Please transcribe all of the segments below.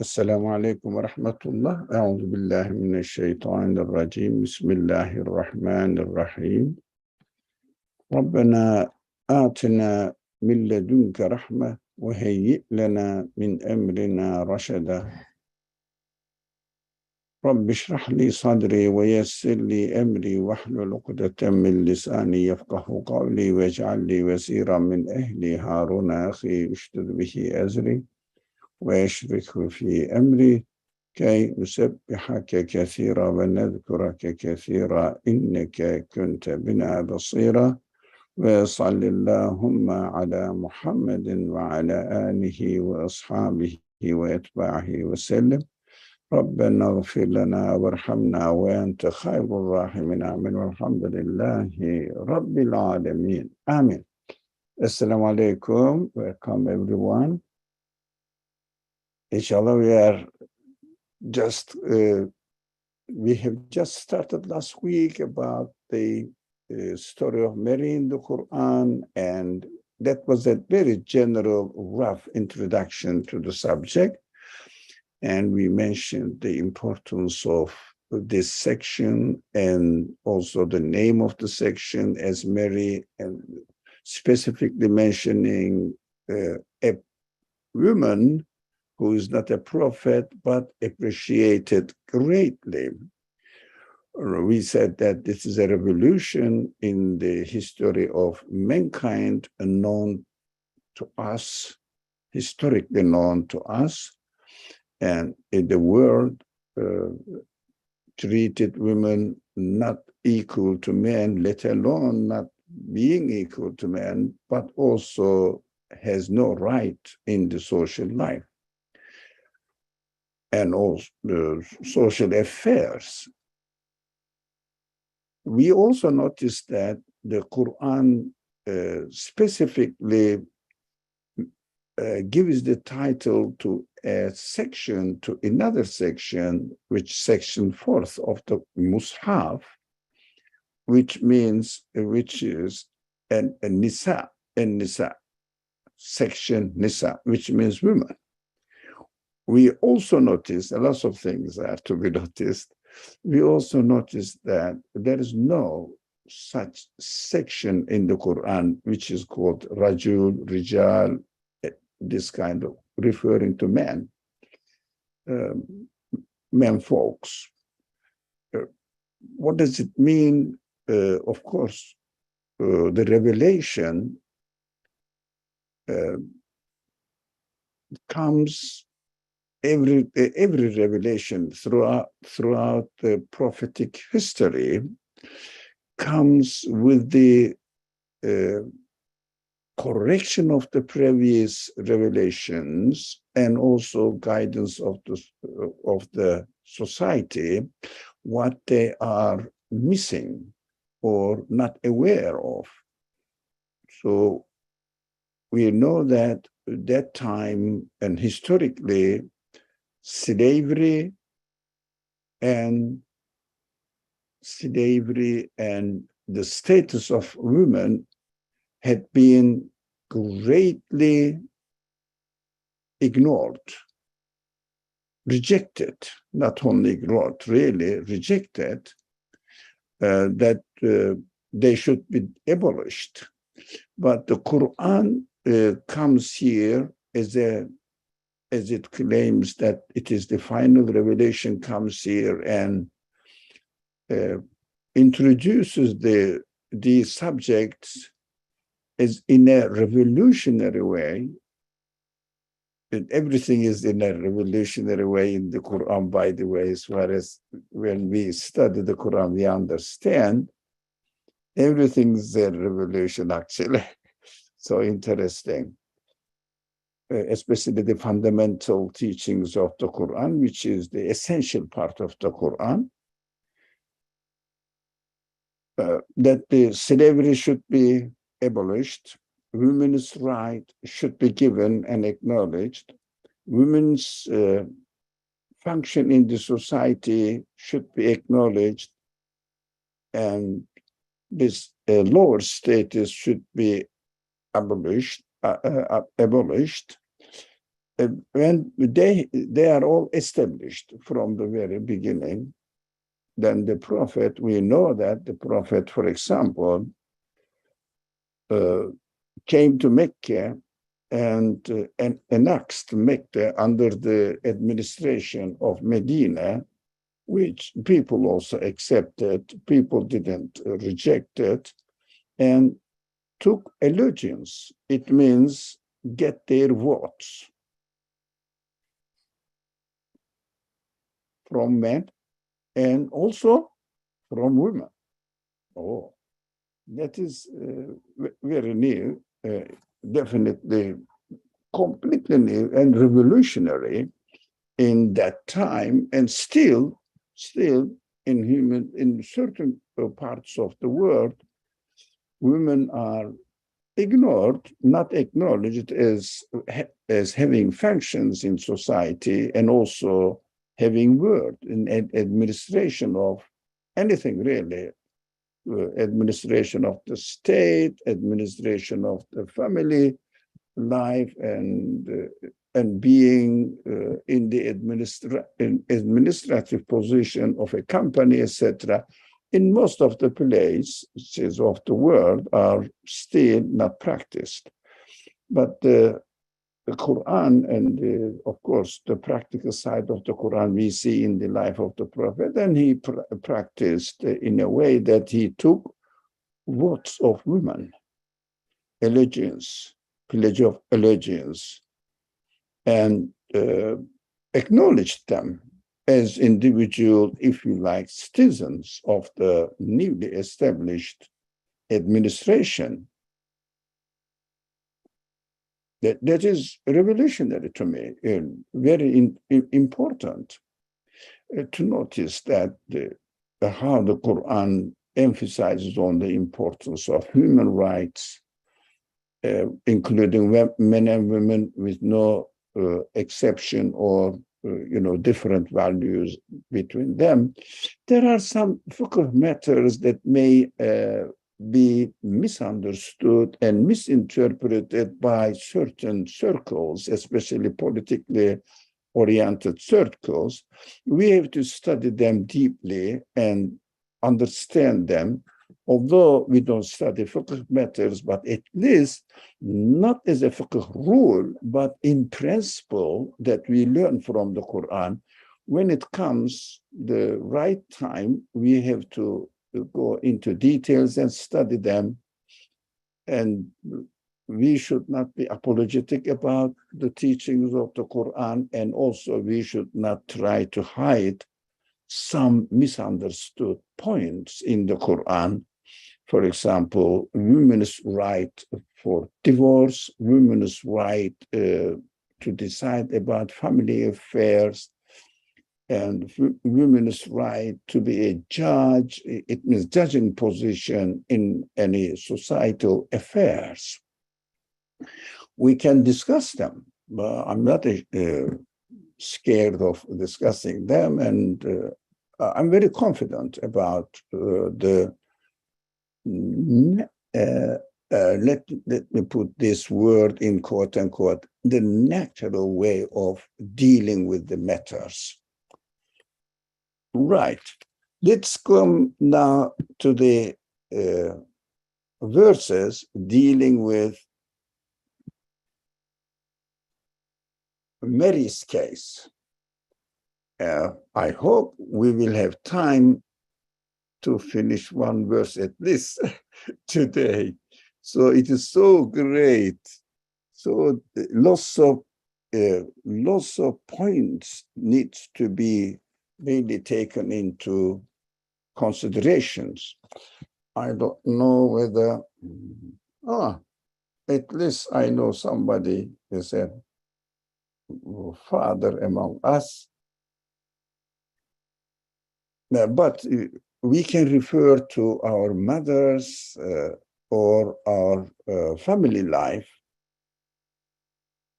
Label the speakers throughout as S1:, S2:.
S1: Esselamu Aleyküm ve Rahmetullah. Euzu billahi mineşşeytanirracim. Bismillahirrahmanirrahim. Rabbena atina min ledunke rahme ve heyyi lena min emrina raşeda. Rabbi şrah li sadri ve yessir li emri ve hlul ukdeten min lisani yefkahu kavli ve ec'alli vesiran min ehli Harun ahi üştüd bihi ezri ve eşrikhu fi emri key nusebbihake kethira ve nezkurake kethira inneke kunte bina basira ve sallillahumma ala Muhammedin ve ala alihi ve ashabihi ve etbahi ve sellem. Rabbena gfir lana verhamna ve ente hayrul rahimin. Amin. Velhamdülillahi Rabbil alemin. Amin. Esselamu Aleyküm. Welcome everyone. Inshallah, we have just started last week about the story of Mary in the Quran, and that was a very general, rough introduction to the subject. And we mentioned the importance of this section and also the name of the section as Mary, and specifically mentioning a woman who is not a prophet, but appreciated greatly. We said that this is a revolution in the history of mankind, known to us, historically known to us, and in the world treated women not equal to men, let alone not being equal to men, but also has no right in the social life and also social affairs. We also noticed that the Quran specifically gives the title to a section, to another section, which section 4th of the Mus'haf, which is a Nisa, section Nisa, which means women. We also noticed a lot of things are to be noticed. We also noticed that there is no such section in the Quran which is called Rajul, Rijal, this kind of referring to men, men folks. What does it mean? Of course, the revelation comes. Every revelation throughout the prophetic history comes with the correction of the previous revelations and also guidance of the society, what they are missing or not aware of. So we know that at that time and historically, slavery and the status of women had been greatly ignored, rejected, not only ignored, really rejected, that they should be abolished. But the Quran comes here as it claims that it is the final revelation, comes here and introduces these subjects as in a revolutionary way, everything is in a revolutionary way in the Quran, by the way, as far as when we study the Quran, we understand everything's a revolution, actually. So interesting. Especially the fundamental teachings of the Quran, which is the essential part of the Quran, that the slavery should be abolished, women's rights should be given and acknowledged, women's function in the society should be acknowledged, and this lower status should be abolished. When they are all established from the very beginning, then the Prophet, we know that the Prophet, for example, came to Mecca and annexed Mecca under the administration of Medina, which people also accepted, people didn't reject it, and took allegiance. It means get their votes from men and also from women. Oh, that is very new, definitely completely new and revolutionary in that time, and still in certain parts of the world, women are ignored, not acknowledged as having functions in society and also having word in administration of anything really, administration of the state, administration of the family life, and being in the administrative position of a company, etc. In most of the places of the world are still not practiced. But the Quran and of course the practical side of the Quran we see in the life of the Prophet, and he practiced in a way that he took votes of women, allegiance, pledge of allegiance, and acknowledged them as individual, if you like, citizens of the newly established administration. That is revolutionary to me, and very important to notice that how the Quran emphasizes on the importance of human rights, including men and women with no exception or different values between them. There are some fiqh matters that may be misunderstood and misinterpreted by certain circles, especially politically oriented circles. We have to study them deeply and understand them, although we don't study fiqh matters, but at least not as a fiqh rule, but in principle that we learn from the Quran. When it comes the right time, we have to go into details and study them. And we should not be apologetic about the teachings of the Quran, and also we should not try to hide some misunderstood points in the Quran. For example, women's right for divorce, women's right to decide about family affairs, and women's right to be a judge. It means judging position in any societal affairs. We can discuss them, but I'm not scared of discussing them, and I'm very confident about let me put this word in quote unquote, the natural way of dealing with the matters. Right. Let's come now to the verses dealing with Mary's case. I hope we will have time to finish one verse at least today. So it is so great. So lots of lots of points needs to be really taken into considerations. I don't know whether, at least I know somebody is a father among us. But we can refer to our mothers or our family life,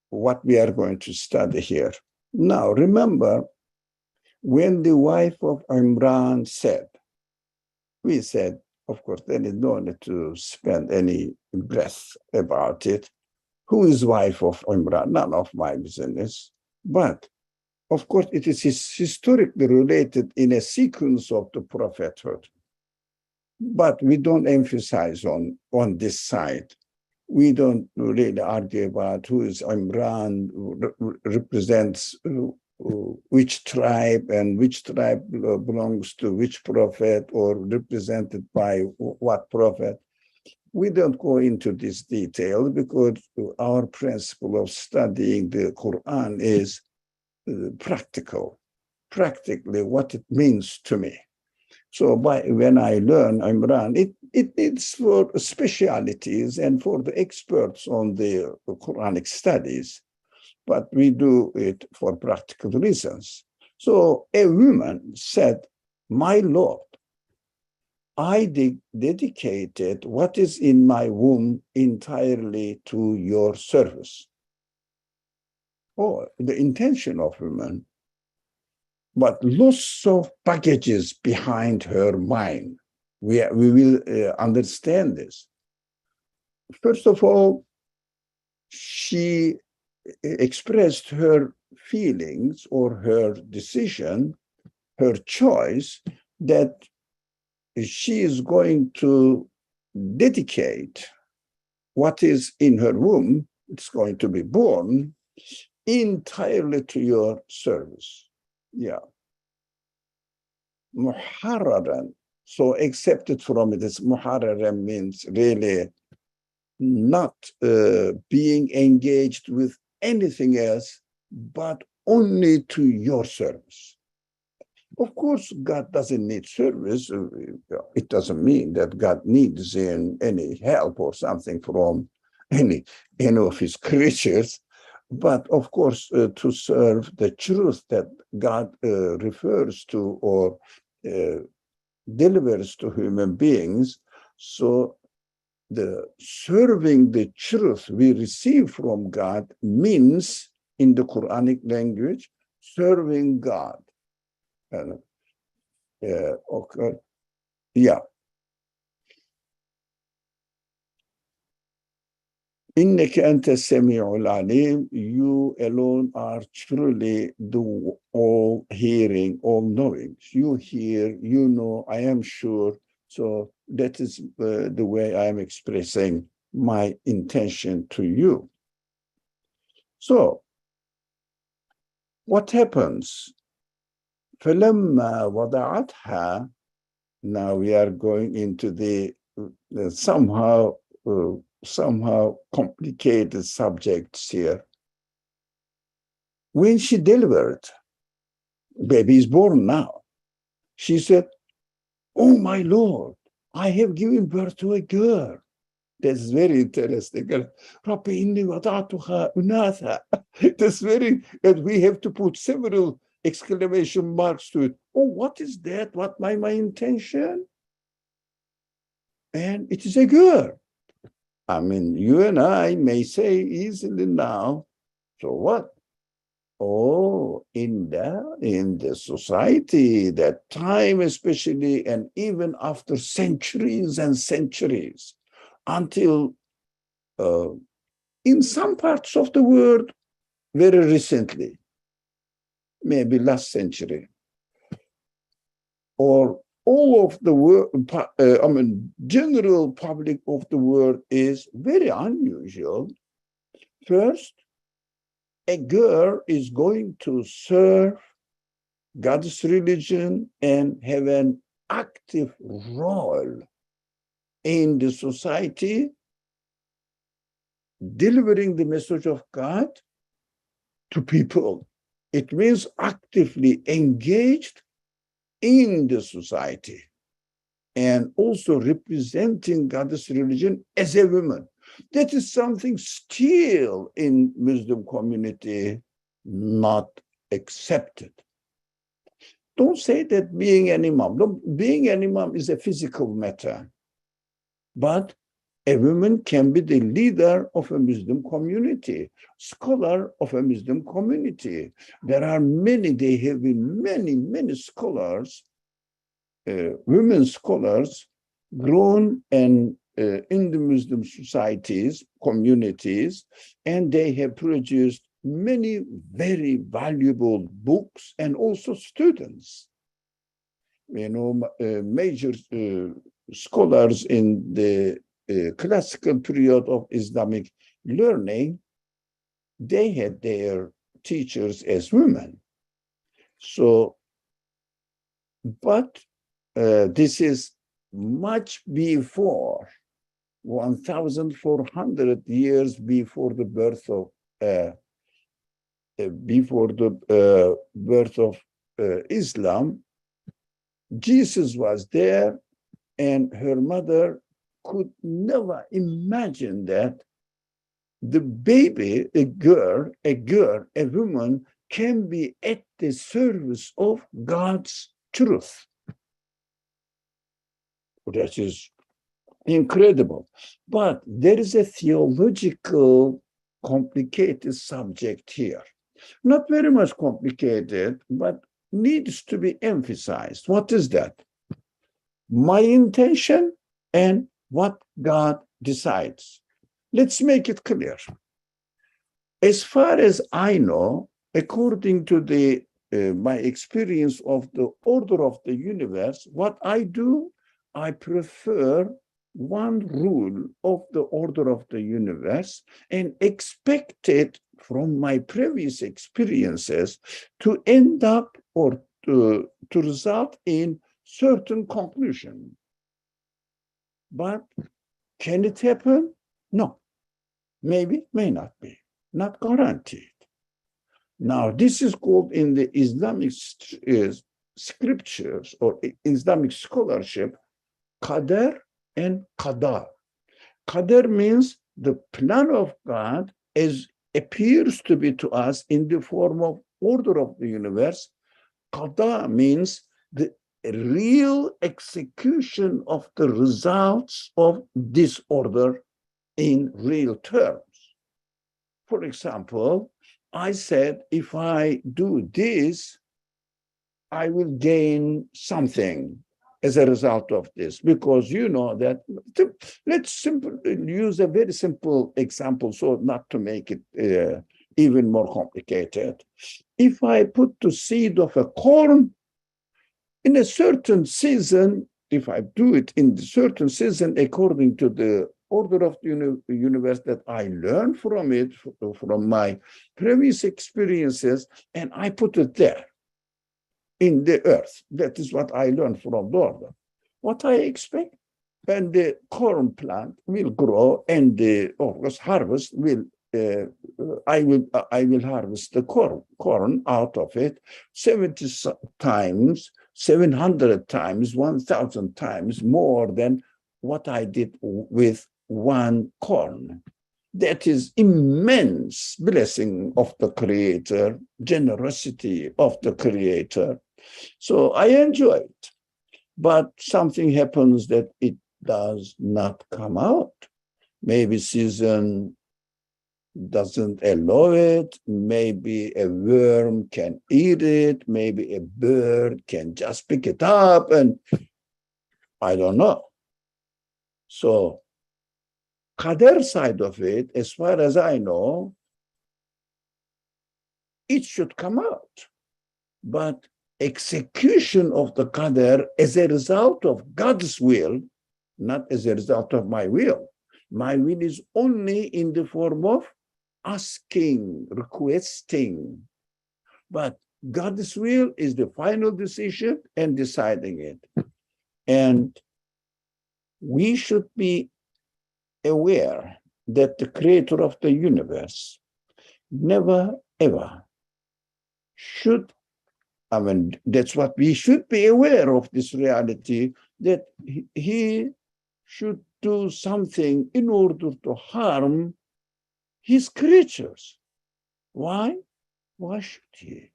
S1: what we are going to study here. Now, remember, when the wife of Imran said, we said, of course, there is no need to spend any breath about it. Who is wife of Imran? None of my business. But, of course, it is historically related in a sequence of the prophethood. But we don't emphasize on this side. We don't really argue about who is Imran, represents which tribe, and which tribe belongs to which prophet or represented by what prophet. We don't go into this detail because our principle of studying the Quran is practical, practically what it means to me. So when I learn Imran, it's for specialities and for the experts on the Quranic studies, but we do it for practical reasons. So a woman said, "My Lord, I dedicated what is in my womb entirely to your service." Oh, the intention of women, but lots of packages behind her mind. We will understand this. First of all, she expressed her feelings or her decision, her choice, that she is going to dedicate what is in her womb, it's going to be born, entirely to your service. Yeah. Muharraran. So accepted from it. This muharraran means really not being engaged with anything else, but only to your service. Of course, God doesn't need service. It doesn't mean that God needs any help or something from any of his creatures. But of course, to serve the truth that God refers to or delivers to human beings. So the serving the truth we receive from God means, in the Quranic language, serving God. Okay. Yeah. Inneke ente semi'ul alim, you alone are truly the all hearing, all knowing. You hear, you know, I am sure. So that is the way I am expressing my intention to you. So what happens? فَلَمَّا وَضَعَتْهَا. Now we are going into the somehow complicated subjects here. When she delivered, baby is born now, she said, "Oh my Lord, I have given birth to a girl." That's very interesting. Rabbi inni wada'tuha unatha. That's very, and we have to put several exclamation marks to it. Oh, what is that? What my intention? And it is a girl. I mean, you and I may say easily now, so what? Oh, in the society, that time especially, and even after centuries and centuries, until in some parts of the world, very recently, maybe last century, or all of the world, general public of the world is very unusual. First, a girl is going to serve God's religion and have an active role in the society, delivering the message of God to people. It means actively engaged in the society and also representing God's religion as a woman. That is something still in Muslim community not accepted. Don't say that being an imam. No, being an imam is a physical matter. But a woman can be the leader of a Muslim community, scholar of a Muslim community. There are many, there have been many scholars, women scholars, grown and in the Muslim societies, communities, and they have produced many very valuable books and also students. You know, major scholars in the classical period of Islamic learning, they had their teachers as women. So, but this is much before 1,400 years before the birth of Islam. Jesus was there, and her mother could never imagine that the baby, a woman, can be at the service of God's truth. That is incredible. But there is a theological, complicated subject here. Not very much complicated, but needs to be emphasized. What is that? My intention and what God decides. Let's make it clear. As far as I know, according to my experience of the order of the universe, what I do, I prefer one rule of the order of the universe and expect it from my previous experiences to end up or to result in certain conclusion. But can it happen? No. Maybe, may not be. Not guaranteed. Now, this is called in the Islamic scriptures or Islamic scholarship, qadar and qada. Qadar means the plan of God as appears to be to us in the form of order of the universe. Qada means the real execution of the results of this order in real terms. For example, I said, if I do this, I will gain something as a result of this, because you know that, let's use a very simple example so not to make it even more complicated. If I put the seed of a corn in a certain season, if I do it in a certain season according to the order of the universe that I learned from it, from my previous experiences, and I put it there in the earth. That is what I learned from the order. What I expect, and the corn plant will grow, and the harvest will. I will harvest the corn out of it 70 times, 700 times, 1,000 times more than what I did with one corn. That is immense blessing of the Creator, generosity of the Creator. So I enjoy it. But something happens that it does not come out. Maybe season doesn't allow it. Maybe a worm can eat it. Maybe a bird can just pick it up, and I don't know. So, qadar side of it, as far as I know, it should come out. But execution of the qadar as a result of God's will, not as a result of my will. My will is only in the form of asking, requesting. But God's will is the final decision and deciding it. And we should be aware that the Creator of the universe never, ever should, I mean, that's what we should be aware of, this reality, that he should do something in order to harm his creatures. Why? Why should he?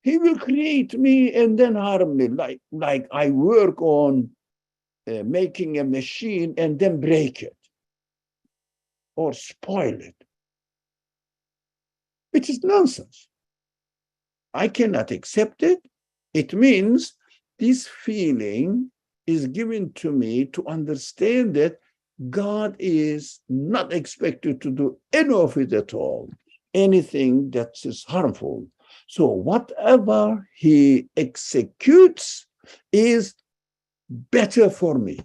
S1: He will create me and then harm me, like I work on making a machine and then break it or spoil it. It is nonsense. I cannot accept it. It means this feeling is given to me to understand that God is not expected to do any of it at all, anything that is harmful. So whatever he executes is better for me.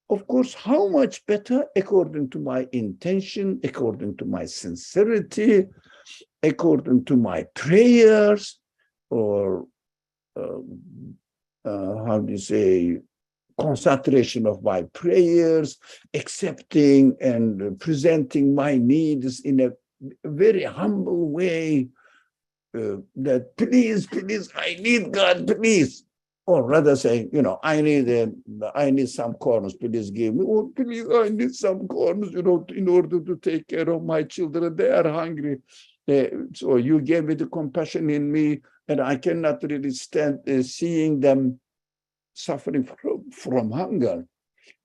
S1: Of course, how much better? According to my intention, according to my sincerity, according to my prayers, or how do you say, concentration of my prayers, accepting and presenting my needs in a very humble way, that please, I need God, please. Or rather saying, I need some corns, please give me. Or please, I need some corns, in order to take care of my children. They are hungry. So you gave me the compassion in me, and I cannot really stand seeing them suffering from hunger.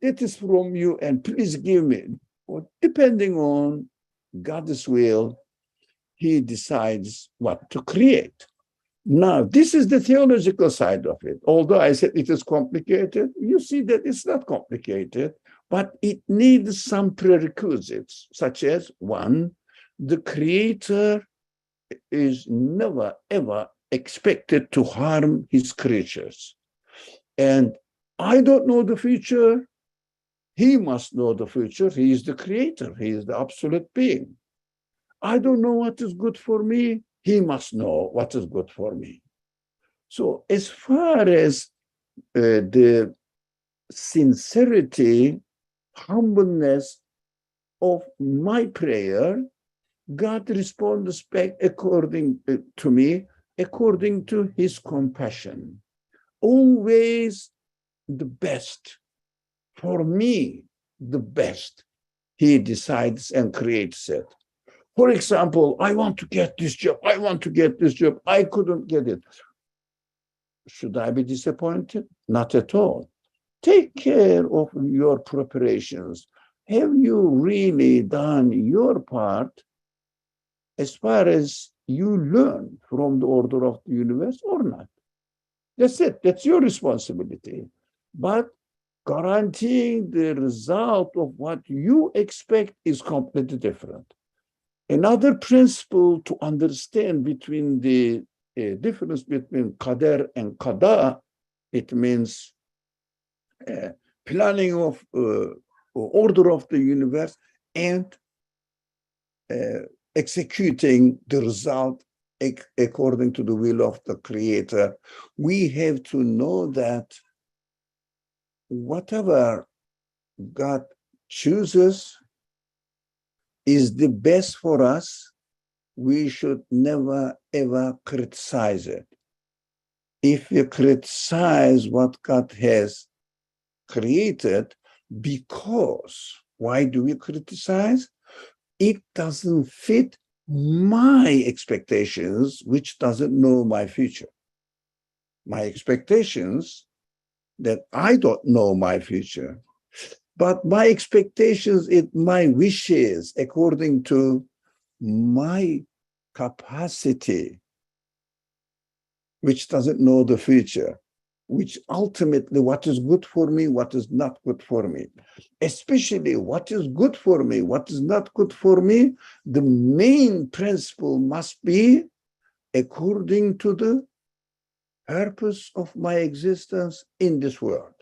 S1: It is from you, and please give me. Or depending on God's will, he decides what to create. Now, this is the theological side of it. Although I said it is complicated, you see that it's not complicated, but it needs some prerequisites, such as, one, the creator is never, ever expected to harm his creatures. And I don't know the future. He must know the future. He is the creator. He is the absolute being. I don't know what is good for me. He must know what is good for me. So as far as the sincerity, humbleness of my prayer, God responds back according to me, according to his compassion. Always the best. For me, the best. He decides and creates it. For example, I want to get this job. I want to get this job. I couldn't get it. Should I be disappointed? Not at all. Take care of your preparations. Have you really done your part as far as you learn from the order of the universe or not? That's it. That's your responsibility. But guaranteeing the result of what you expect is completely different. Another principle to understand between the difference between qadar and qada, it means planning of order of the universe and executing the result according to the will of the creator. We have to know that whatever God chooses is the best for us. We should never, ever criticize it. If we criticize what God has created, because, why do we criticize? It doesn't fit my expectations, which doesn't know my future. My expectations that I don't know my future. But my expectations, my wishes, according to my capacity, which doesn't know the future, which ultimately what is good for me, what is not good for me. Especially what is good for me, what is not good for me, the main principle must be according to the purpose of my existence in this world.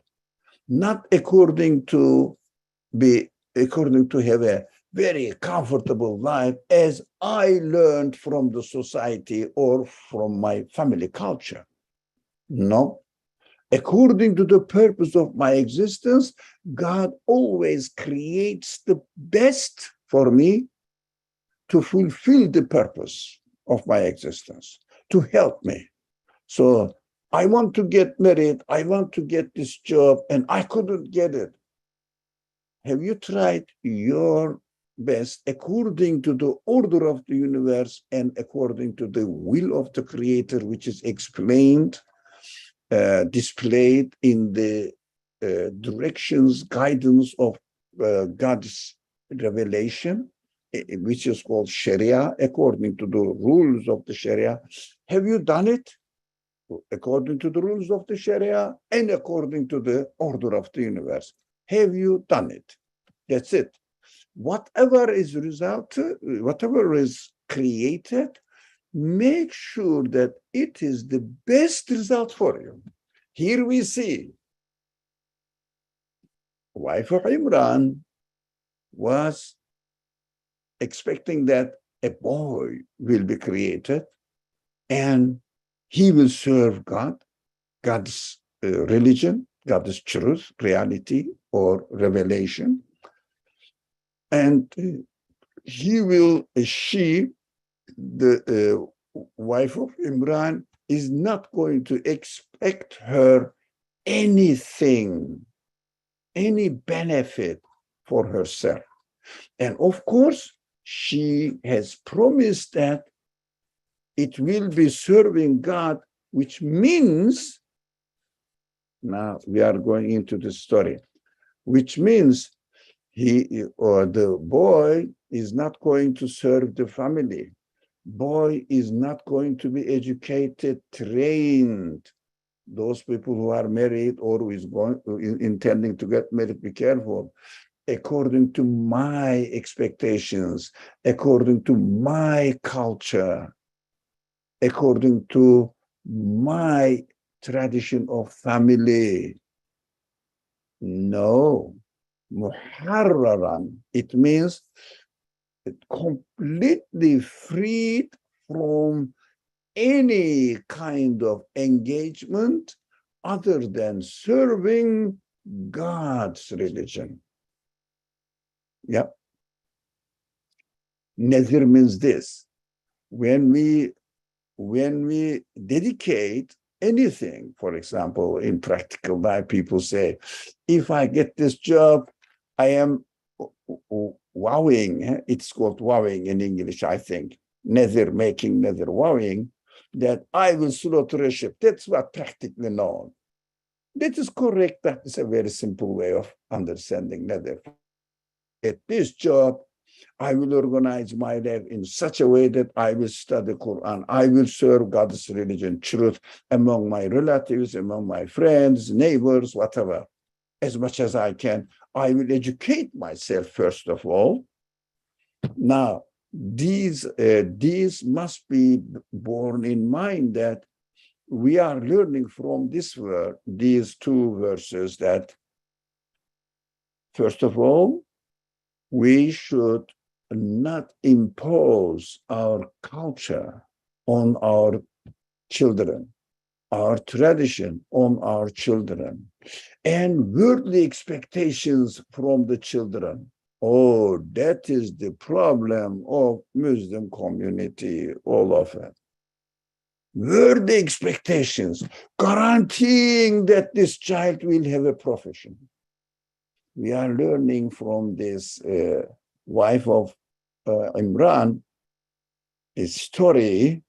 S1: Not according to have a very comfortable life as I learned from the society or from my family culture. No. According to the purpose of my existence, God always creates the best for me to fulfill the purpose of my existence to help me. So I want to get married, I want to get this job, and I couldn't get it. Have you tried your best according to the order of the universe and according to the will of the Creator, which is explained, displayed in the directions, guidance of God's revelation, which is called Sharia, according to the rules of the Sharia? Have you done it according to the rules of the Sharia and according to the order of the universe? Have you done it? That's it. Whatever is whatever is created, make sure that it is the best result for you. Here we see wife of Imran was expecting that a boy will be created and he will serve God, God's religion, God's truth, reality, or revelation. And she, the wife of Imran, is not going to expect her anything, any benefit for herself. And of course, she has promised that it will be serving God, which means, now we are going into the story, which means he or the boy is not going to serve the family. Boy is not going to be educated, trained. Those people who are married or who is intending to get married, be careful. According to my expectations, according to my culture, according to my tradition of family. No. Muharraran, it means completely freed from any kind of engagement other than serving God's religion. Yep. Nazir means this. When we dedicate anything, for example, in practical life, people say, if I get this job, I am vowing, it's called vowing in English, I think, nazir, making nazir, vowing, that I will slaughter a sheep. That's what practically known. That is correct. That is a very simple way of understanding nazir. At this job, I will organize my life in such a way that I will study Qur'an. I will serve God's religion, truth, among my relatives, among my friends, neighbors, whatever, as much as I can. I will educate myself, first of all. Now, these must be borne in mind that we are learning from these two verses that, first of all, we should not impose our culture on our children, our tradition on our children, and worldly expectations from the children. Oh, that is the problem of Muslim community, all of it. Worldly expectations, guaranteeing that this child will have a profession. We are learning from this wife of Imran, his story,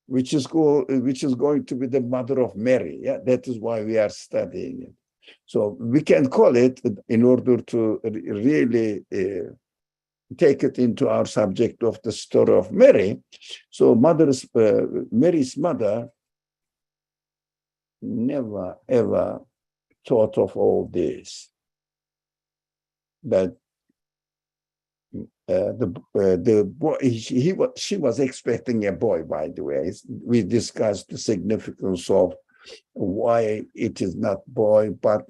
S1: which is going to be the mother of Mary. Yeah, that is why we are studying it. So we can call it, in order to really take it into our subject of the story of Mary. So Mary's mother never ever thought of all this. That the boy, she was expecting a boy, by the way. We discussed the significance of why it is not boy, but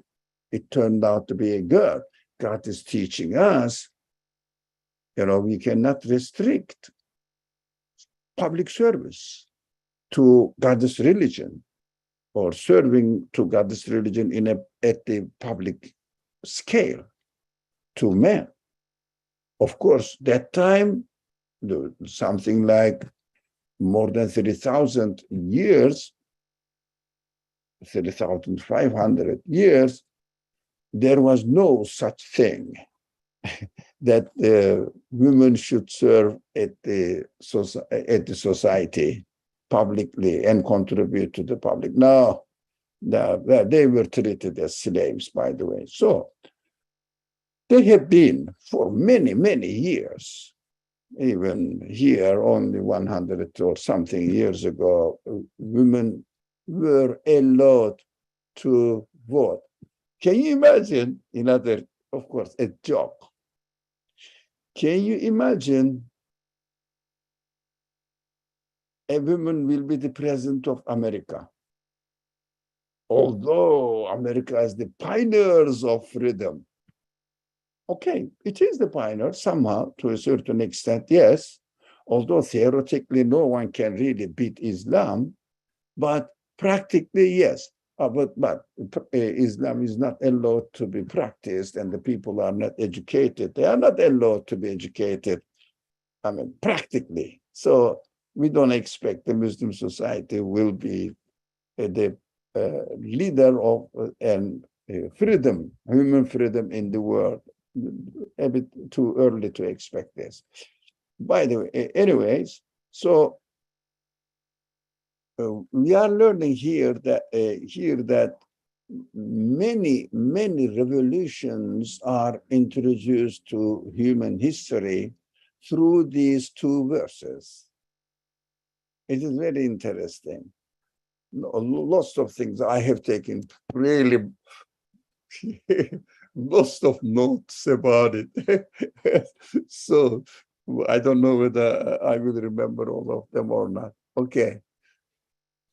S1: it turned out to be a girl. God is teaching us, we cannot restrict public service to God's religion or serving to God's religion at the public scale to men. Of course, that time, something like more than 30,000 years, 30,500 years, there was no such thing that women should serve at the society publicly and contribute to the public. No, they were treated as slaves, by the way. So they have been for many, many years. Even here, only 100 or something years ago, women were allowed to vote. Can you imagine, of course, a joke. Can you imagine a woman will be the president of America? Although America is the pioneers of freedom. Okay, it is the pioneer somehow, to a certain extent, yes. Although theoretically no one can really beat Islam, but practically, yes. But Islam is not allowed to be practiced, and the people are not educated. They are not allowed to be educated, practically. So we don't expect the Muslim society will be the leader of freedom, human freedom in the world. A bit too early to expect this. By the way, anyways, so we are learning here that many revolutions are introduced to human history through these two verses. It is very interesting. Lots of things I have taken really lots of notes about it. So I don't know whether I will remember all of them or not. Okay.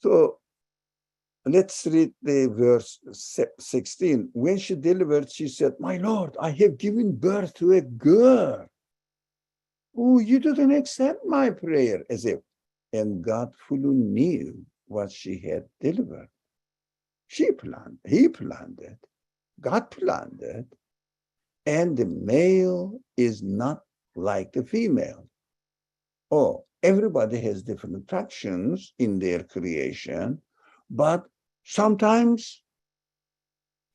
S1: So let's read the verse 16. When she delivered, she said, "My Lord, I have given birth to a girl." Oh, you didn't accept my prayer, as if. And God fully knew what she had delivered. He planned it. God planned it. And the male is not like the female. Oh, everybody has different attractions in their creation, but sometimes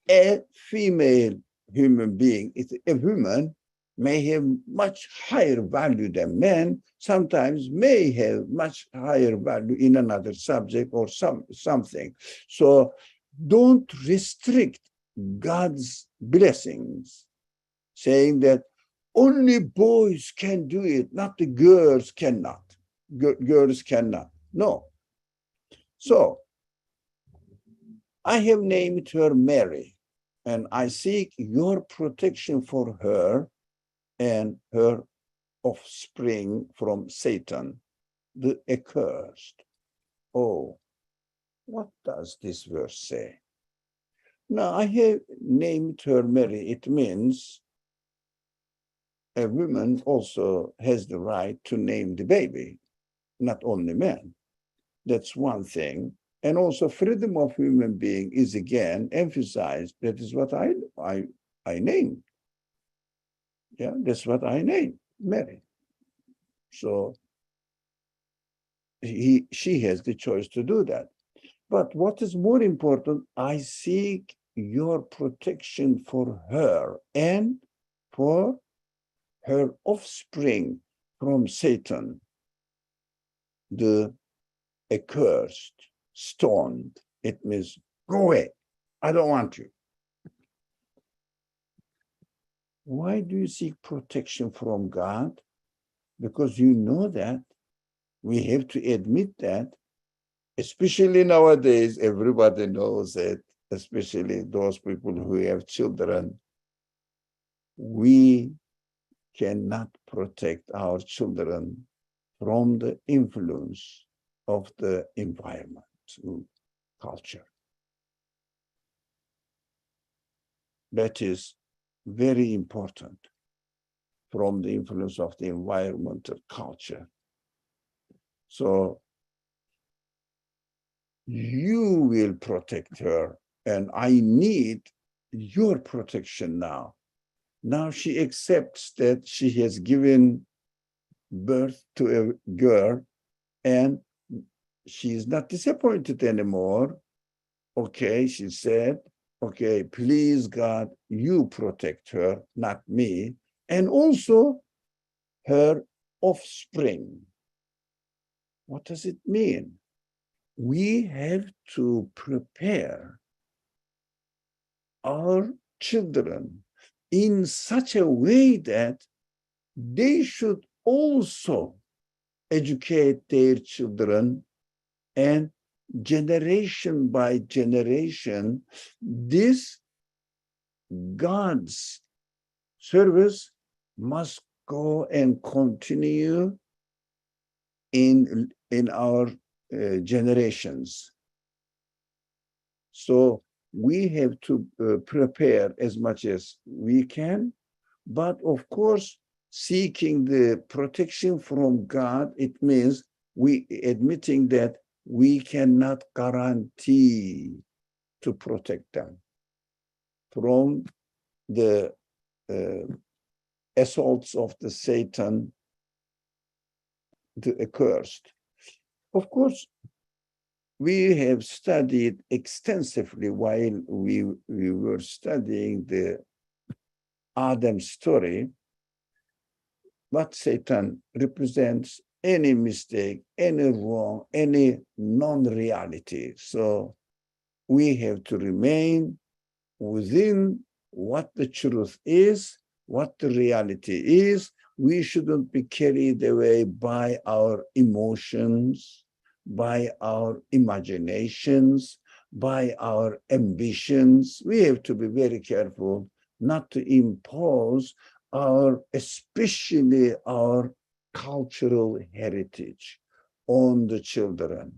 S1: a female human being, a woman, may have much higher value than men, sometimes may have much higher value in another subject or something. So don't restrict God's blessings, saying that only boys can do it, not the girls cannot. Girls cannot. No. So I have named her Mary, and I seek your protection for her and her offspring from Satan, the accursed. Oh, what does this verse say? Now, I have named her Mary. It means a woman also has the right to name the baby, not only men. That's one thing. And also freedom of human being is again emphasized. That is what I named. Yeah, that's what I named, Mary. So she has the choice to do that. But what is more important, I seek your protection for her and for her offspring from Satan, the accursed, stoned. It means, go away. I don't want you. Why do you seek protection from God? Because you know that. We have to admit that, especially nowadays, everybody knows it, especially those people who have children. We cannot protect our children from the influence of the environment, culture. That is very important, from the influence of the environmental culture. So you will protect her, and I need your protection now. Now she accepts that she has given birth to a girl, And she is not disappointed anymore. Okay, she said, okay, please God, you protect her, not me, and also her offspring. What does it mean? We have to prepare our children in such a way that they should also educate their children, and generation by generation, this God's service must go and continue in our generations. So we have to prepare as much as we can, but of course, seeking the protection from God, it means we admitting that we cannot guarantee to protect them from the assaults of the Satan, the accursed. Of course, we have studied extensively while we were studying the Adam story, what Satan represents, any mistake, any wrong, any non-reality. So we have to remain within what the truth is, what the reality is. We shouldn't be carried away by our emotions, by our imaginations, by our ambitions. We have to be very careful not to impose especially our cultural heritage on the children.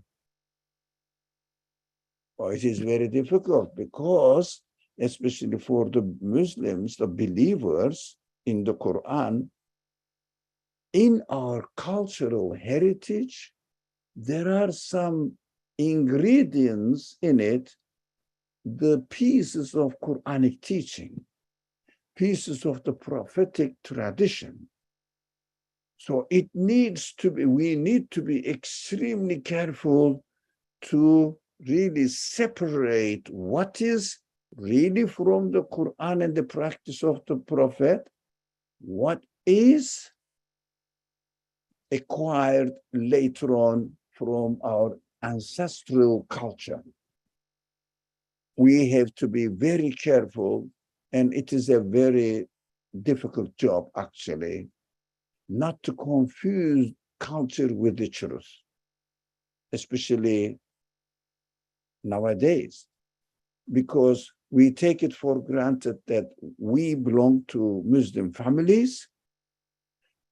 S1: Well, it is very difficult because, especially for the Muslims, the believers in the Qur'an, in our cultural heritage, there are some ingredients in it, the pieces of Quranic teaching, pieces of the prophetic tradition. So we need to be extremely careful to really separate what is really from the Quran and the practice of the Prophet, what is acquired later on from our ancestral culture. We have to be very careful, and it is a very difficult job, actually, not to confuse culture with the truth, especially nowadays, because we take it for granted that we belong to Muslim families,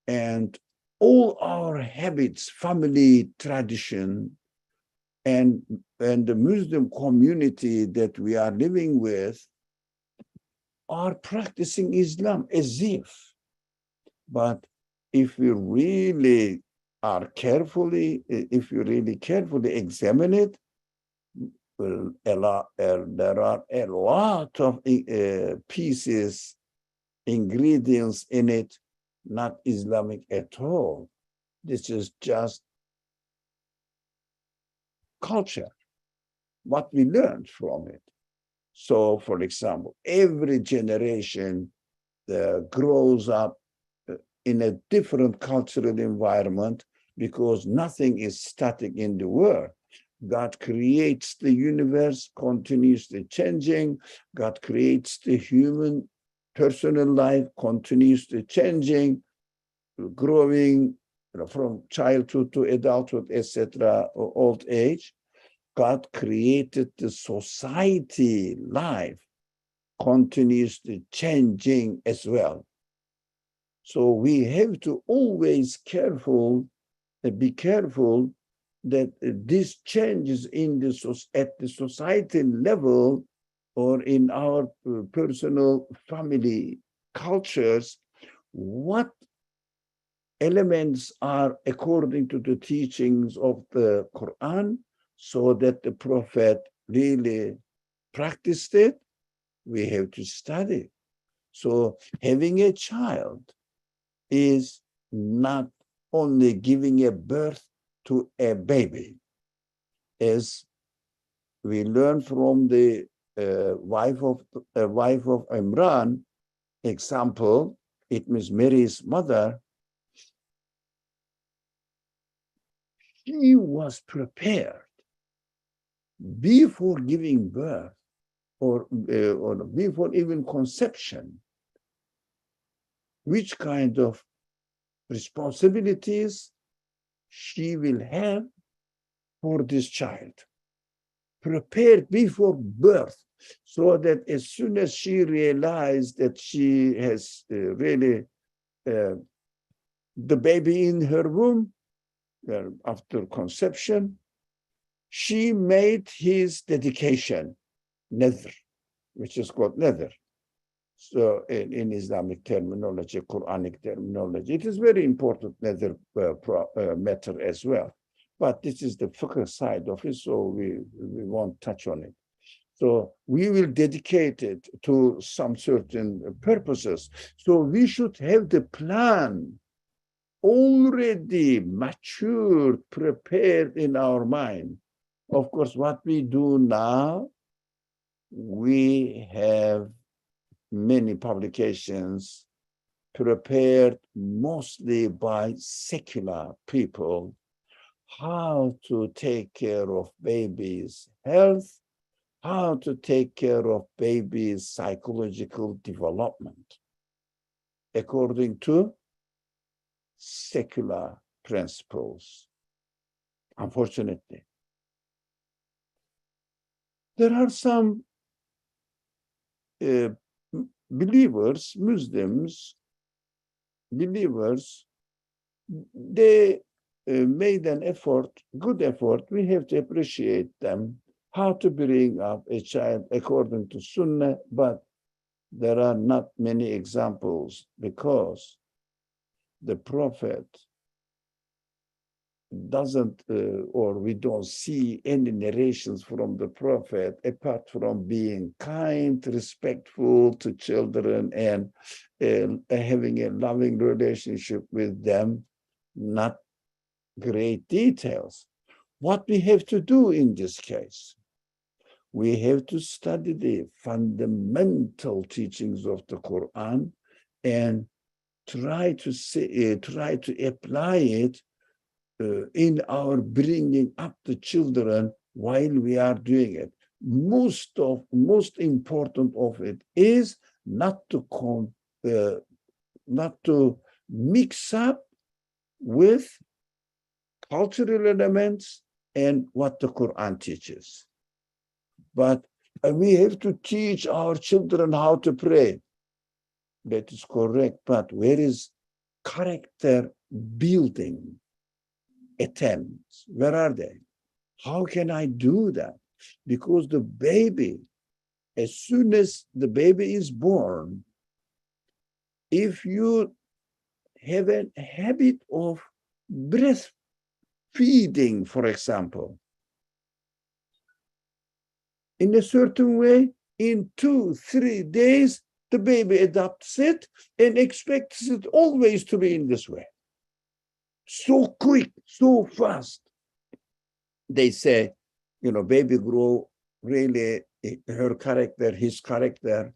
S1: and all our habits, family tradition, and the Muslim community that we are living with are practicing Islam as if. But if we really carefully examine it, well, there are a lot of pieces, ingredients in it, not Islamic at all. This is just culture, what we learned from it. So, for example, every generation grows up in a different cultural environment because nothing is static in the world. God creates the universe, continuously changing. God creates the human personal life, continuously changing, growing from childhood to adulthood, etc., or old age. God created the society life, continuously changing as well. So we have to always be careful that these changes at the society level or in our personal family cultures, what elements are according to the teachings of the Quran, so that the Prophet really practiced it, we have to study. So having a child is not only giving a birth to a baby. As we learn from the wife of Imran example, it means Mary's mother, she was prepared before giving birth or before even conception, which kind of responsibilities she will have for this child. Prepared before birth, so that as soon as she realized that she has really the baby in her womb, after conception, she made his dedication, nadr, which is called nadr. So in Islamic terminology, Quranic terminology, it is very important nadr matter as well. But this is the fiqh side of it, so we won't touch on it. So we will dedicate it to some certain purposes. So we should have the plan already matured, prepared in our mind. Of course, what we do now, we have many publications prepared mostly by secular people, how to take care of babies' health, how to take care of babies' psychological development, according to secular principles. Unfortunately, there are some believers, Muslims, believers, they made an effort, good effort. We have to appreciate them, how to bring up a child according to Sunnah, but there are not many examples because the Prophet doesn't, or we don't see any narrations from the Prophet apart from being kind, respectful to children, and having a loving relationship with them, not great details. What we have to do in this case, we have to study the fundamental teachings of the Quran and try to apply it in our bringing up the children while we are doing it. Most important of it is not to mix up with cultural elements and what the Quran teaches. But we have to teach our children how to pray. That is correct, but where is character building attempts? Where are they? How can I do that? Because the baby, as soon as the baby is born, if you have a habit of breastfeeding, for example, in a certain way, in 2-3 days, the baby adopts it and expects it always to be in this way. So quick, so fast. They say, baby grow really his character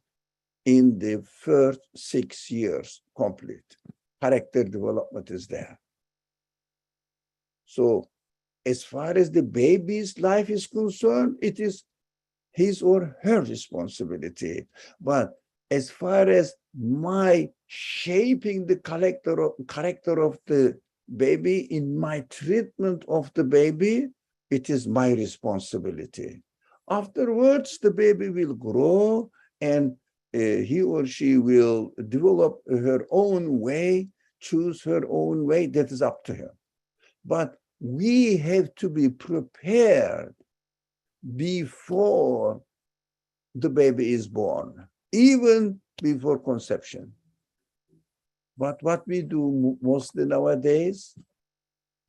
S1: in the first 6 years complete. Character development is there. So as far as the baby's life is concerned, it is his or her responsibility. But as far as my shaping the character of the baby in my treatment of the baby, it is my responsibility. Afterwards, the baby will grow and he or she will develop her own way, choose her own way. That is up to her. But we have to be prepared before the baby is born, even before conception. But what we do mostly nowadays,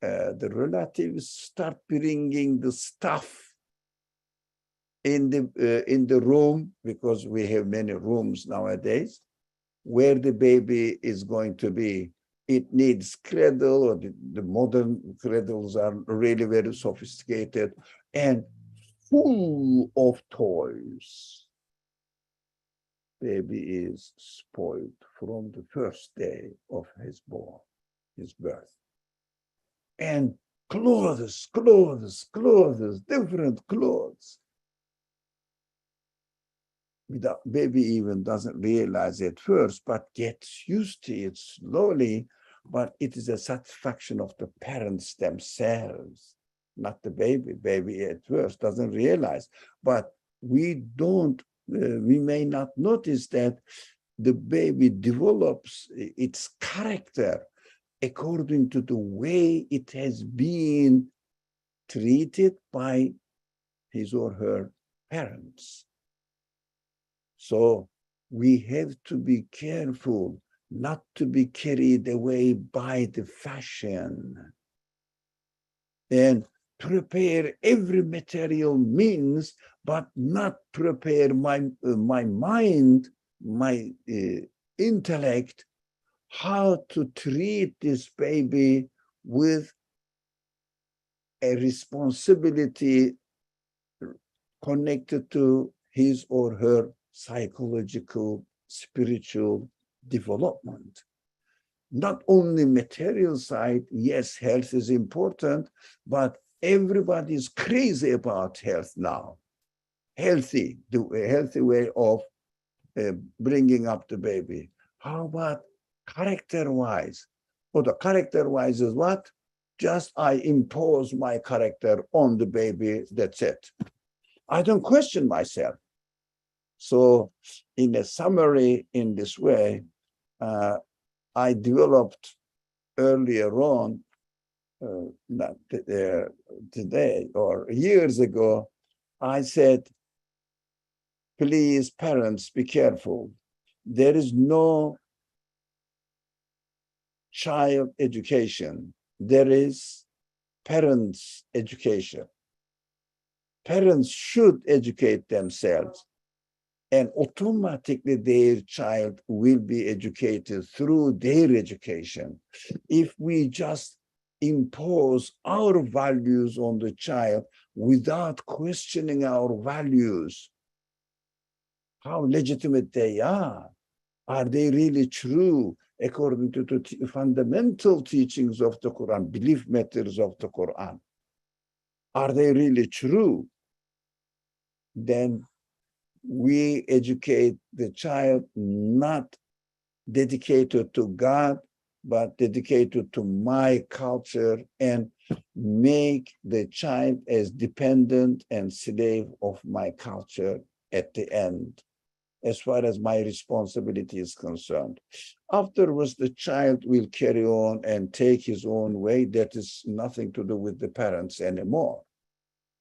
S1: the relatives start bringing the stuff in the room, because we have many rooms nowadays, where the baby is going to be it needs cradle, or the modern cradles are really very sophisticated and full of toys. Baby is spoiled from the first day of his birth. And clothes, different clothes. The baby even doesn't realize it first, but gets used to it slowly. But it is a satisfaction of the parents themselves, not the baby. Baby at first doesn't realize. But we may not notice that the baby develops its character according to the way it has been treated by his or her parents. So we have to be careful not to be carried away by the fashion, and prepare every material means, but not prepare my mind, my intellect, how to treat this baby with a responsibility connected to his or her psychological, spiritual development. Not only material side, yes, health is important, but everybody is crazy about health now. A healthy way of bringing up the baby. How about character-wise? Well, the character-wise is what? Just I impose my character on the baby, that's it. I don't question myself. So in a summary, in this way, I developed earlier on, not today or years ago, I said, please, parents, be careful. There is no child education. There is parents' education. Parents should educate themselves, and automatically their child will be educated through their education. If we just impose our values on the child without questioning our values, how legitimate they are they really true according to the fundamental teachings of the Quran, belief matters of the Quran? Are they really true? Then we educate the child not dedicated to God, but dedicated to my culture, and make the child as dependent and slave of my culture at the end, as far as my responsibility is concerned. Afterwards, the child will carry on and take his own way. That is nothing to do with the parents anymore.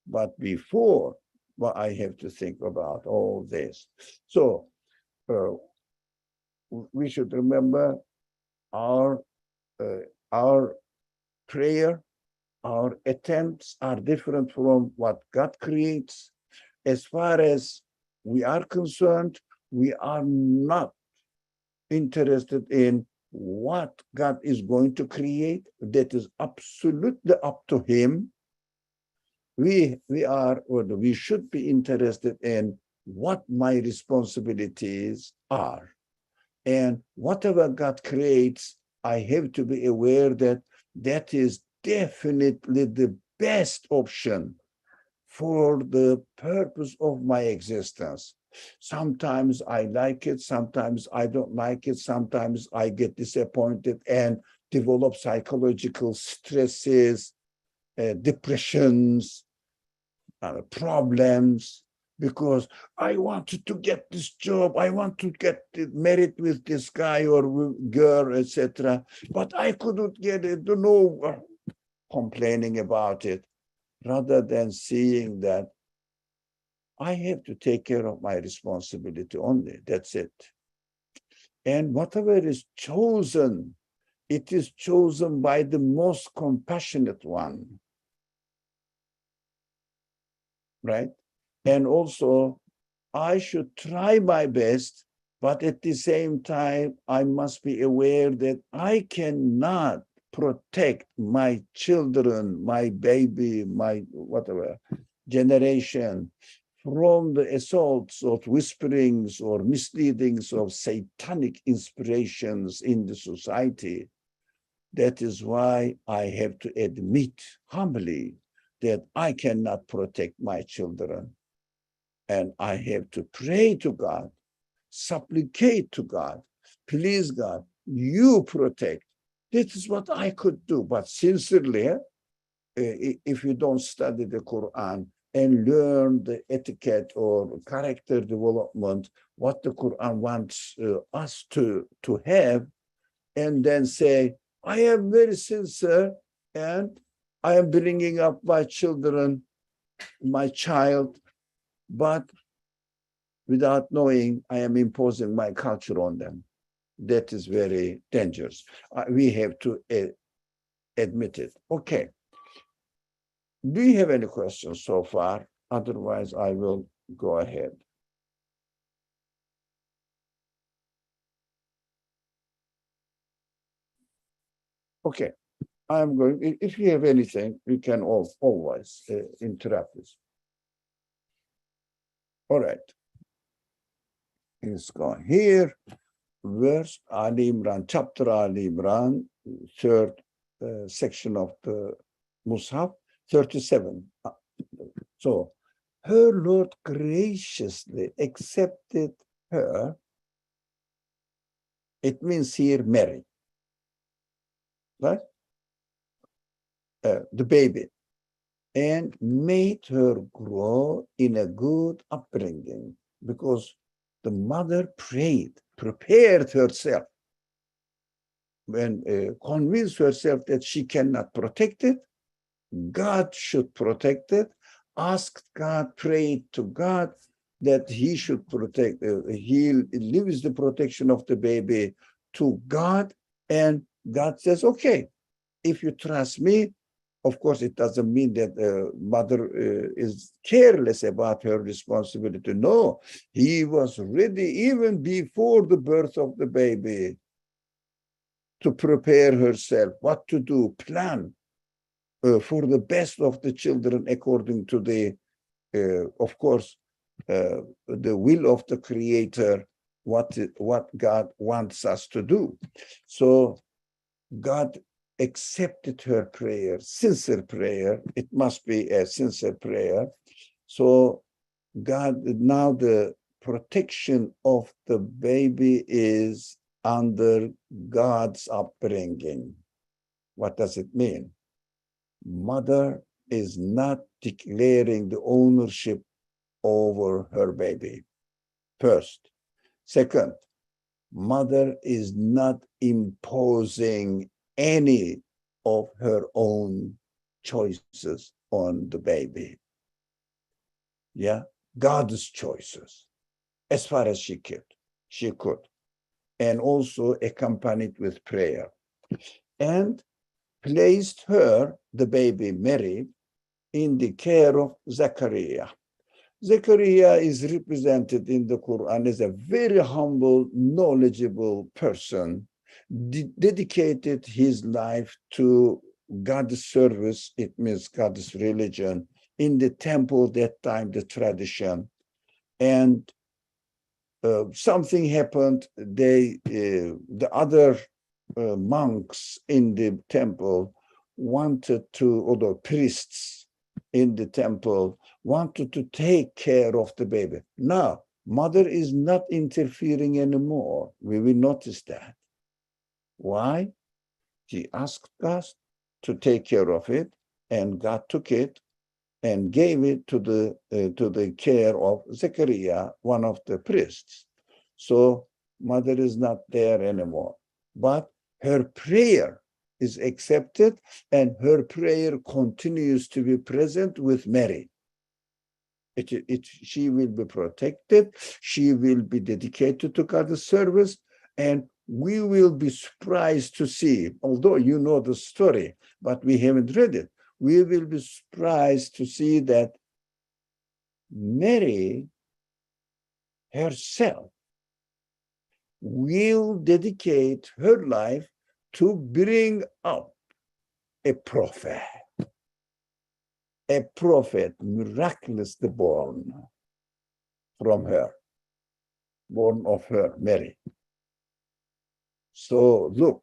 S1: But before, well, I have to think about all this. So we should remember our prayer, our attempts are different from what God creates. As far as we are concerned, we are not interested in what God is going to create. That is absolutely up to him. We should be interested in what my responsibilities are. And whatever God creates, I have to be aware that that is definitely the best option for the purpose of my existence. Sometimes I like it, sometimes I don't like it, sometimes I get disappointed and develop psychological stresses, depressions, problems, because I wanted to get this job, I want to get married with this guy or girl, etc. But I couldn't get it, no, complaining about it, rather than seeing that I have to take care of my responsibility only, that's it. And whatever is chosen, it is chosen by the most compassionate one, right? And also, I should try my best But at the same time, I must be aware that I cannot protect my children, my baby, my whatever generation from the assaults of whisperings or misleadings of satanic inspirations in the society. That is why I have to admit humbly that I cannot protect my children. And I have to pray to God, supplicate to God, please God, you protect. This is what I could do. But sincerely, if you don't study the Quran and learn the etiquette or character development, what the Quran wants us to have, and then say, I am very sincere and I am bringing up my children, my child, but without knowing I am imposing my culture on them. That is very dangerous. We have to admit it. Okay. Do you have any questions so far? Otherwise, I will go ahead. Okay. I'm going, if you have anything, you can always interrupt us. All right. Let's go here. Verse Ali Imran, chapter Ali Imran, third section of the Mus'haf, 37. So, her Lord graciously accepted her. It means here Mary, right? The baby, and made her grow in a good upbringing, because the mother prayed, prepared herself, and convinced herself that she cannot protect it. God should protect it, asked God, prayed to God that he should protect, he leaves the protection of the baby to God, and God says, okay, if you trust me. Of course, it doesn't mean that the mother is careless about her responsibility. No, he was ready even before the birth of the baby to prepare herself, what to do, plan for the best of the children according to the, of course, the will of the Creator, what God wants us to do. So God accepted her prayer, sincere prayer. It must be a sincere prayer. So God, now the protection of the baby is under God's upbringing. What does it mean? Mother is not declaring the ownership over her baby, first. Second, mother is not imposing any of her own choices on the baby. Yeah, God's choices, as far as she could, and also accompanied with prayer, and placed her, the baby Mary, in the care of Zechariah. Zechariah is represented in the Quran as a very humble, knowledgeable person, dedicated his life to God's service, it means God's religion, in the temple that time, the tradition. And something happened, the other monks in the temple wanted to, or the priests in the temple wanted to take care of the baby. Now, mother is not interfering anymore. We will notice that. Why? She asked God to take care of it, and God took it and gave it to the care of Zechariah, one of the priests. So mother is not there anymore. But her prayer is accepted, and her prayer continues to be present with Mary. She will be protected, she will be dedicated to God's service, and we will be surprised to see, although you know the story, but we haven't read it, we will be surprised to see that Mary herself will dedicate her life to bring up a prophet, miraculously born from her, born of her, Mary. So look,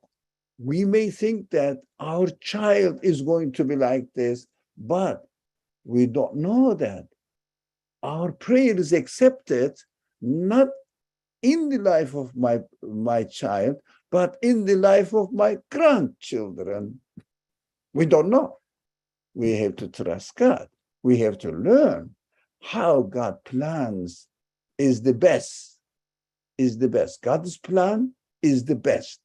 S1: we may think that our child is going to be like this, but we don't know that our prayer is accepted not in the life of my child, but in the life of my grandchildren. We don't know. We have to trust God. We have to learn how God plans is the best, God's plan is the best.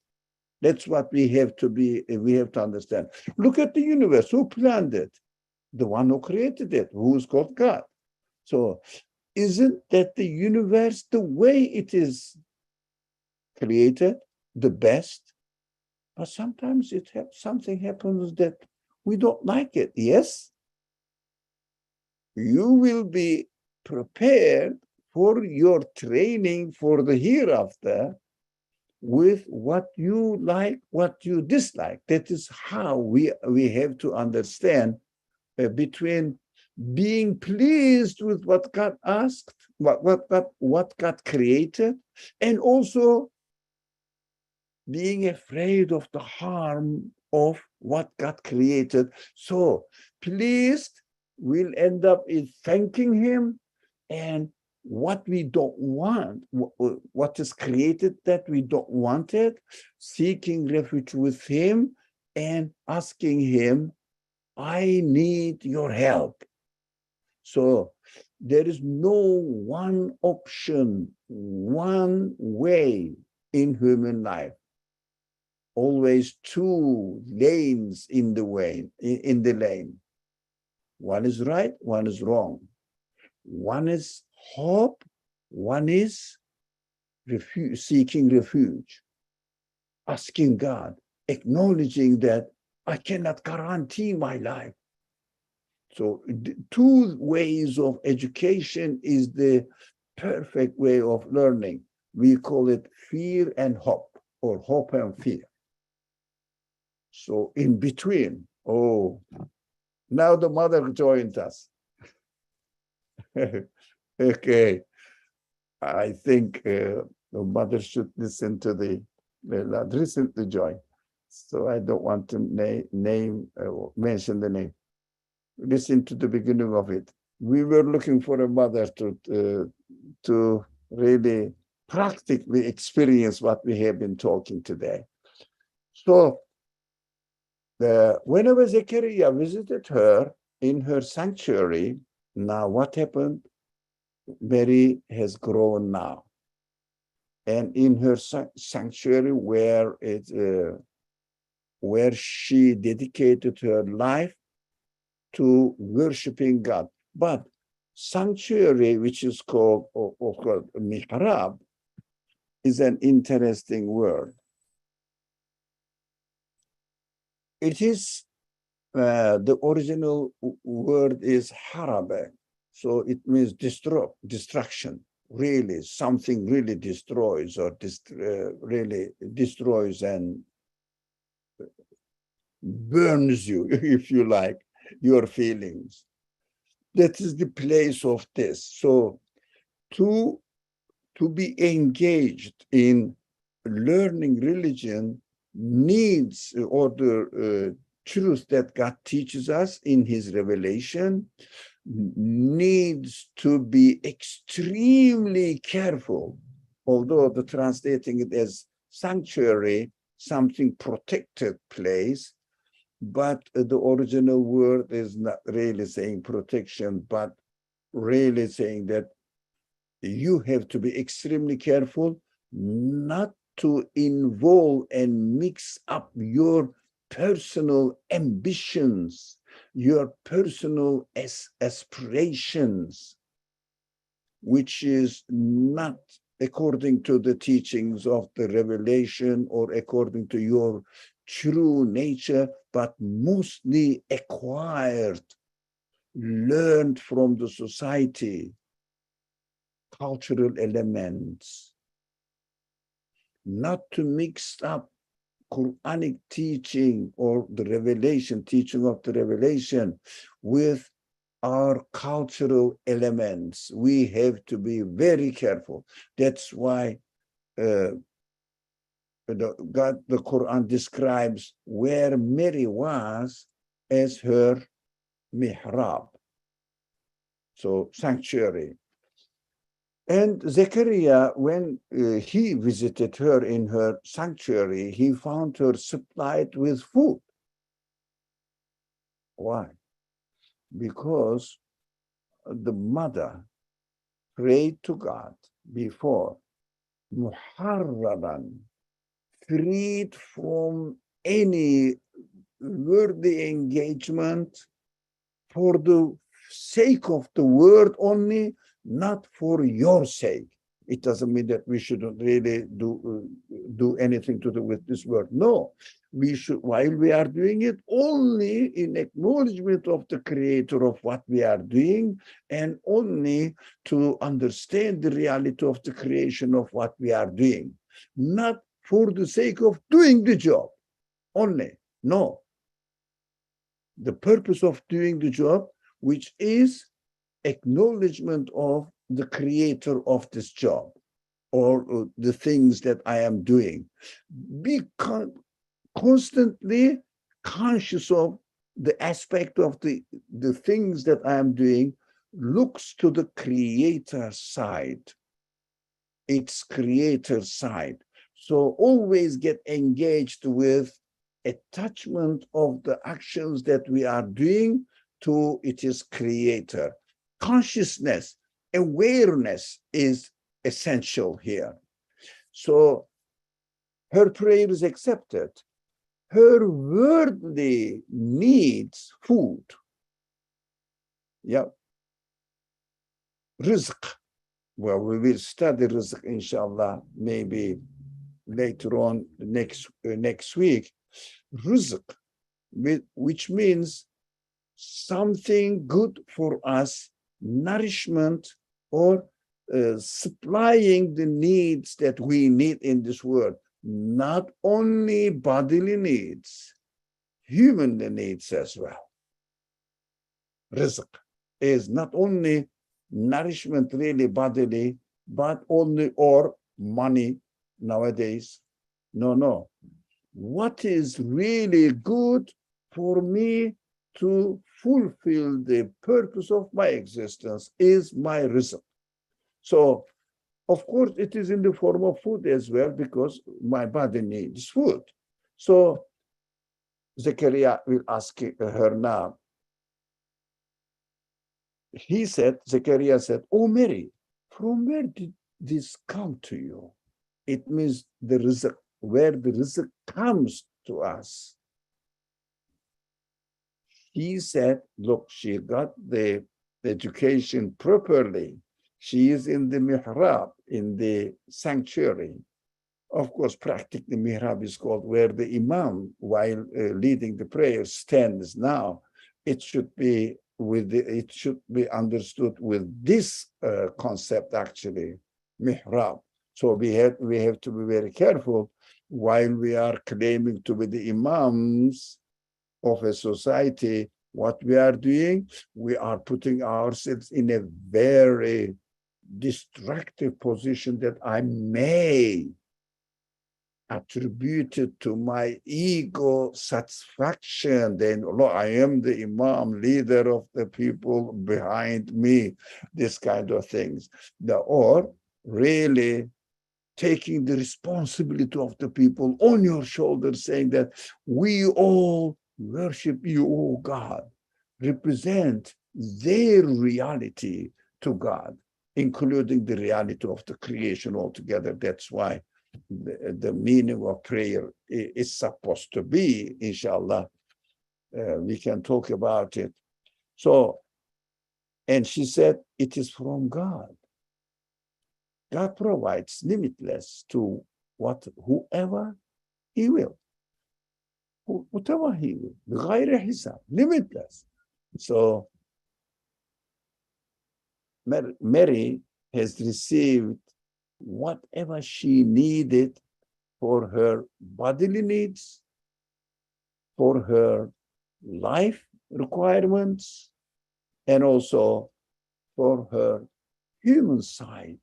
S1: That's what we have to understand. Look at the universe. Who planned it? The one who created it, who's called God. So isn't that the universe, the way it is created, the best? But sometimes something happens that we don't like it. Yes, you will be prepared for your training for the hereafter with what you like, what you dislike. That is how we have to understand between being pleased with what God asked, what God created, and also being afraid of the harm of what God created. So pleased will end up in thanking him, and what we don't want, what is created that we don't want it, seeking refuge with him and asking him, I need your help. So there is no one option, one way in human life. Always two lanes in the way, in the lane. One is right, one is wrong. One is hope, one is seeking refuge, asking God, acknowledging that I cannot guarantee my life. So two ways of education is the perfect way of learning. We call it fear and hope, or hope and fear. So in between, now the mother joined us. Okay, I think the mother should listen to recently joined. So I don't want to mention the name. Listen to the beginning of it. We were looking for a mother to really practically experience what we have been talking today. So whenever Zechariah visited her in her sanctuary, now what happened? Mary has grown now. And in her sanctuary where she dedicated her life to worshiping God. But sanctuary, which is called mihrab, is an interesting word. It is, the original word is harabe. So it means destruction. Really, something really destroys or really destroys and burns you, if you like, your feelings. That is the place of this. So to be engaged in learning religion needs, or the truth that God teaches us in his revelation needs to be extremely careful. Although the translating it as sanctuary, something protected place, but the original word is not really saying protection, but really saying that you have to be extremely careful not to involve and mix up your personal ambitions, your personal aspirations, which is not according to the teachings of the revelation or according to your true nature, but mostly acquired, learned from the society, cultural elements. not to mix up Quranic teaching or the revelation, teaching of the revelation with our cultural elements. We have to be very careful. That's why the Quran describes where Mary was as her mihrab, so sanctuary. And Zechariah, when he visited her in her sanctuary, he found her supplied with food. Why? Because the mother prayed to God before, muharraran, freed from any worthy engagement for the sake of the word only, not for your sake. It doesn't mean that we shouldn't really do anything to do with this word. No, we should, while we are doing it, only in acknowledgement of the creator of what we are doing, and only to understand the reality of the creation of what we are doing, not for the sake of doing the job only. No. The purpose of doing the job, which is acknowledgement of the creator of this job or the things that I am doing. Be constantly conscious of the aspect of the things that I am doing looks to the creator side, its creator side. So always get engaged with attachment of the actions that we are doing to its creator. Consciousness, awareness is essential here. So her prayer is accepted. Her worldly needs food. Yeah. Rizq. Well, we will study rizq, inshallah, maybe later on next week. Rizq, which means something good for us, nourishment, or supplying the needs that we need in this world. Not only bodily needs, human needs as well. Rizq is not only nourishment really bodily, but only or money nowadays. No. What is really good for me to fulfill the purpose of my existence is my rizq. So, of course, it is in the form of food as well, because my body needs food. So, Zechariah will ask her now. Zechariah said, "Oh, Mary, from where did this come to you?" It means the rizq, where the rizq comes to us. He said, look, she got the education properly. She is in the mihrab, in the sanctuary. Of course, practically mihrab is called where the imam, while leading the prayer, stands now. It should be understood with this concept, actually, mihrab. So we have to be very careful while we are claiming to be the imams of a society. What we are doing, we are putting ourselves in a very destructive position that I may attribute it to my ego satisfaction. Then, look, I am the imam, leader of the people behind me, this kind of things. Or really taking the responsibility of the people on your shoulders, saying that we all worship you, oh God, represent their reality to God, including the reality of the creation altogether. That's why the meaning of prayer is supposed to be, inshallah. We can talk about it. So, and she said, it is from God. God provides limitless to whoever he will. Whatever he will. بغير حساب, limitless. So Mary has received whatever she needed for her bodily needs, for her life requirements, and also for her human side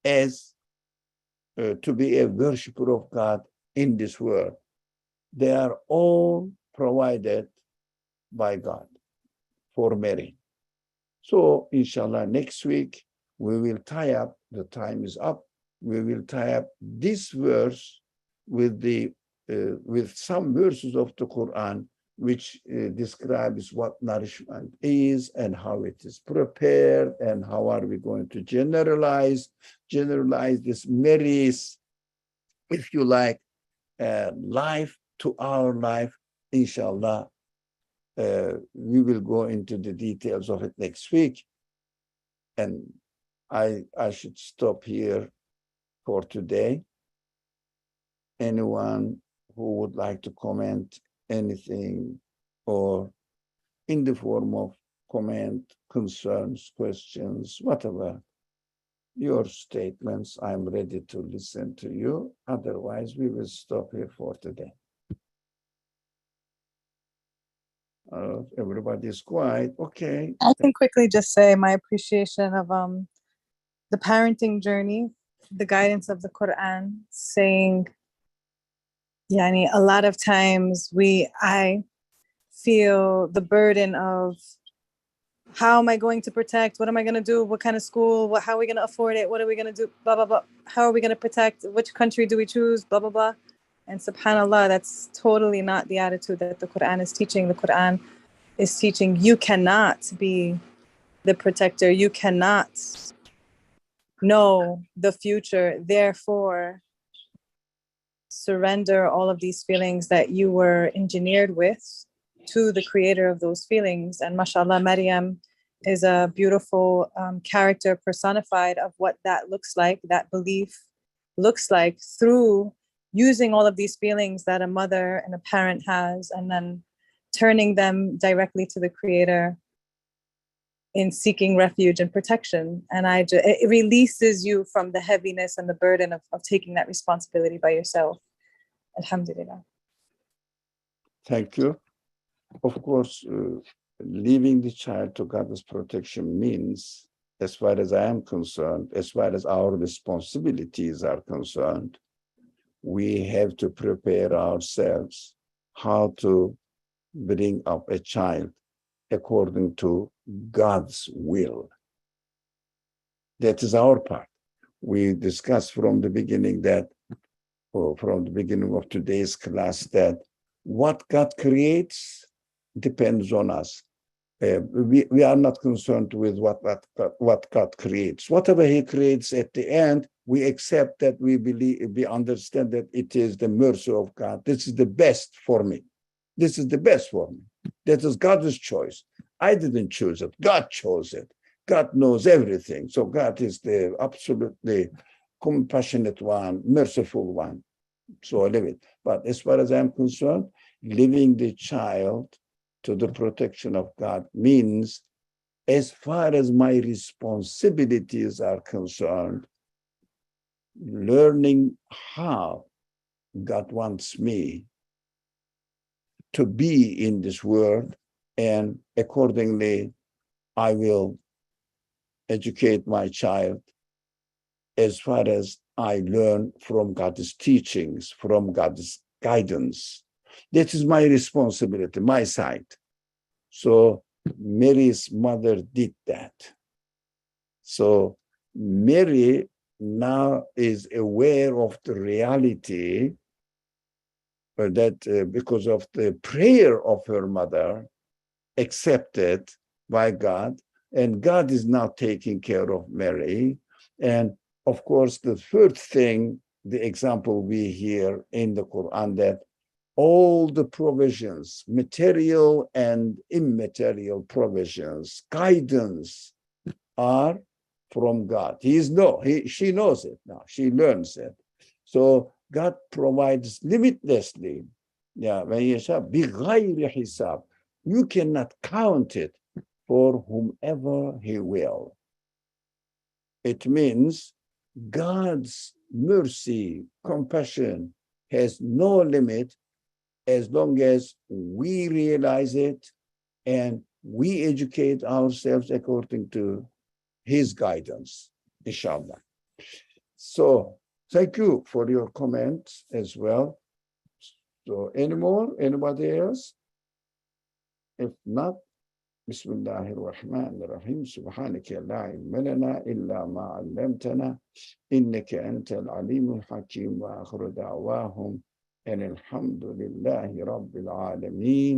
S1: as to be a worshiper of God in this world. They are all provided by God for Mary. So, inshallah, next week we will tie up, the time is up, we will tie up this verse with with some verses of the Quran which describes what nourishment is and how it is prepared and how are we going to generalize this Mary's, if you like, life to our life. Inshallah, we will go into the details of it next week. And I should stop here for today. Anyone who would like to comment anything or in the form of comment, concerns, questions, whatever, your statements, I'm ready to listen to you. Otherwise, we will stop here for today. Everybody is quiet. Okay.
S2: I can quickly just say my appreciation of the parenting journey, the guidance of the Qur'an, saying, yani, a lot of times I feel the burden of how am I going to protect? What am I going to do? What kind of school? How are we going to afford it? What are we going to do? Blah, blah, blah. How are we going to protect? Which country do we choose? Blah, blah, blah. And subhanAllah, that's totally not the attitude that the Qur'an is teaching. The Qur'an is teaching you cannot be the protector. You cannot know the future. Therefore, surrender all of these feelings that you were engineered with to the creator of those feelings. And mashallah, Maryam is a beautiful character personified of what that looks like, that belief looks like, through using all of these feelings that a mother and a parent has, and then turning them directly to the creator in seeking refuge and protection. And it releases you from the heaviness and the burden of taking that responsibility by yourself. Alhamdulillah.
S1: Thank you. Of course, leaving the child to God's protection means, as far as I am concerned, as far as our responsibilities are concerned, we have to prepare ourselves how to bring up a child according to God's will. That is our part. We discussed from the beginning from the beginning of today's class, that what God creates depends on us. We are not concerned with what God creates. Whatever He creates at the end, we accept that, we understand that it is the mercy of God. This is the best for me. This is the best for me. That is God's choice. I didn't choose it. God chose it. God knows everything. So God is the absolutely compassionate one, merciful one. So I leave it. But as far as I'm concerned, leaving the child to the protection of God means, as far as my responsibilities are concerned, learning how God wants me to be in this world, and accordingly, I will educate my child as far as I learn from God's teachings, from God's guidance. That is my responsibility, my side. So Mary's mother did that. So Mary now is aware of the reality that because of the prayer of her mother, accepted by God, and God is now taking care of Mary. And of course, the third thing, the example we hear in the Quran, that all the provisions, material and immaterial provisions, guidance, are from God. She knows it now. She learns it. So God provides limitlessly. Yeah, بِغَيْرِ حِسَابٍ. You cannot count it, for whomever He will. It means God's mercy, compassion has no limit as long as we realize it and we educate ourselves according to his guidance, inshallah. So thank you for your comments as well. So anybody else? If not, بسم الله الرحمن الرحيم سبحانك لا علم لنا إلا ما علمتنا إنك أنت العليم الحكيم وآخر دعواهم أن الحمد لله رب العالمين